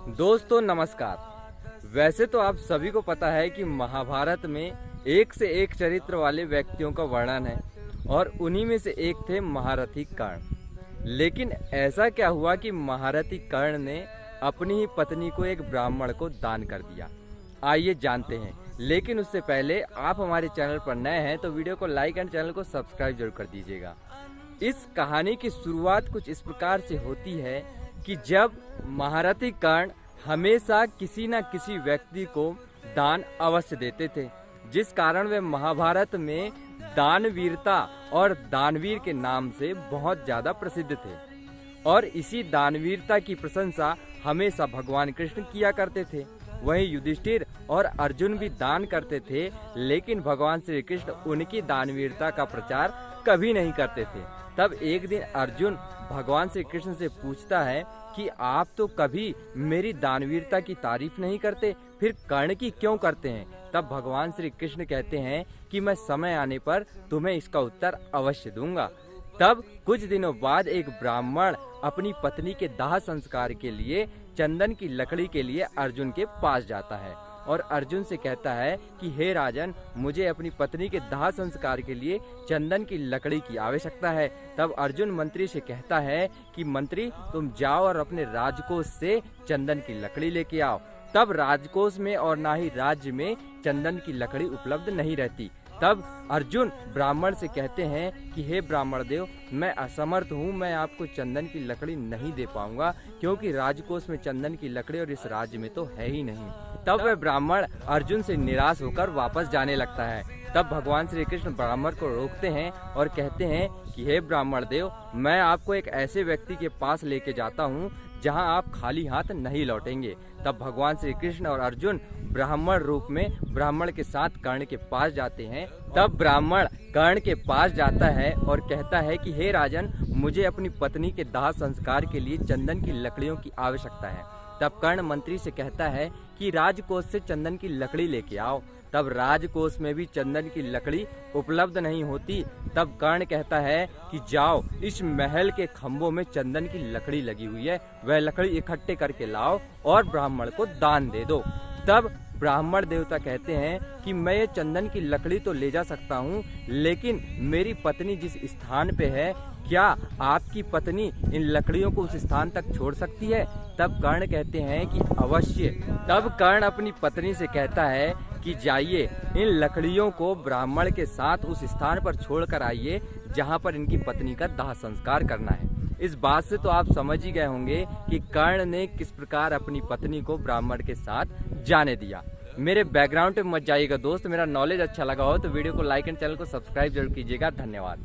दोस्तों नमस्कार। वैसे तो आप सभी को पता है कि महाभारत में एक से एक चरित्र वाले व्यक्तियों का वर्णन है और उन्हीं में से एक थे महारथी कर्ण। लेकिन ऐसा क्या हुआ कि महारथी कर्ण ने अपनी ही पत्नी को एक ब्राह्मण को दान कर दिया। आइए जानते हैं। लेकिन उससे पहले आप हमारे चैनल पर नए हैं तो वीडियो को लाइक एंड चैनल को सब्सक्राइब जरूर कर दीजिएगा। इस कहानी की शुरुआत कुछ इस प्रकार से होती है कि जब महारथी कर्ण हमेशा किसी न किसी व्यक्ति को दान अवश्य देते थे, जिस कारण वे महाभारत में दानवीरता और दानवीर के नाम से बहुत ज्यादा प्रसिद्ध थे। और इसी दानवीरता की प्रशंसा हमेशा भगवान कृष्ण किया करते थे। वहीं युधिष्ठिर और अर्जुन भी दान करते थे, लेकिन भगवान श्री कृष्ण उनकी दानवीरता का प्रचार कभी नहीं करते थे। तब एक दिन अर्जुन भगवान श्री कृष्ण से पूछता है कि आप तो कभी मेरी दानवीरता की तारीफ नहीं करते, फिर कर्ण की क्यों करते हैं? तब भगवान श्री कृष्ण कहते हैं कि मैं समय आने पर तुम्हें इसका उत्तर अवश्य दूंगा। तब कुछ दिनों बाद एक ब्राह्मण अपनी पत्नी के दाह संस्कार के लिए चंदन की लकड़ी के लिए अर्जुन के पास जाता है और अर्जुन से कहता है कि हे राजन, मुझे अपनी पत्नी के दाह संस्कार के लिए चंदन की लकड़ी की आवश्यकता है। तब अर्जुन मंत्री से कहता है कि मंत्री, तुम जाओ और अपने राजकोष से चंदन की लकड़ी लेके आओ। तब राजकोष में और ना ही राज्य में चंदन की लकड़ी उपलब्ध नहीं रहती। तब अर्जुन ब्राह्मण से कहते हैं कि हे ब्राह्मण देव, मैं असमर्थ हूँ, मैं आपको चंदन की लकड़ी नहीं दे पाऊंगा, क्योंकि राजकोष में चंदन की लकड़ी और इस राज्य में तो है ही नहीं। तब वह ब्राह्मण अर्जुन से निराश होकर वापस जाने लगता है। तब भगवान श्री कृष्ण ब्राह्मण को रोकते हैं और कहते हैं कि हे ब्राह्मण देव, मैं आपको एक ऐसे व्यक्ति के पास लेके जाता हूँ जहाँ आप खाली हाथ नहीं लौटेंगे। तब भगवान श्री कृष्ण और अर्जुन ब्राह्मण रूप में ब्राह्मण के साथ कर्ण के पास जाते हैं। तब ब्राह्मण कर्ण के पास जाता है और कहता है कि हे राजन, मुझे अपनी पत्नी के दाह संस्कार के लिए चंदन की लकड़ियों की आवश्यकता है। तब कर्ण मंत्री से कहता है कि राजकोष से चंदन की लकड़ी लेके आओ। तब राजकोष में भी चंदन की लकड़ी उपलब्ध नहीं होती। तब कर्ण कहता है कि जाओ, इस महल के खंभों में चंदन की लकड़ी लगी हुई है, वह लकड़ी इकट्ठे करके लाओ और ब्राह्मण को दान दे दो। तब ब्राह्मण देवता कहते हैं कि मैं ये चंदन की लकड़ी तो ले जा सकता हूँ, लेकिन मेरी पत्नी जिस स्थान पे है, क्या आपकी पत्नी इन लकड़ियों को उस स्थान तक छोड़ सकती है? तब कर्ण कहते हैं कि अवश्य। तब कर्ण अपनी पत्नी से कहता है कि जाइए, इन लकड़ियों को ब्राह्मण के साथ उस स्थान पर छोड़ कर आइए जहाँ पर इनकी पत्नी का दाह संस्कार करना है। इस बात से तो आप समझ ही गए होंगे कि कर्ण ने किस प्रकार अपनी पत्नी को ब्राह्मण के साथ जाने दिया। मेरे बैकग्राउंड पे मत जाइएगा दोस्त। मेरा नॉलेज अच्छा लगा हो तो वीडियो को लाइक एंड चैनल को सब्सक्राइब जरूर कीजिएगा। धन्यवाद।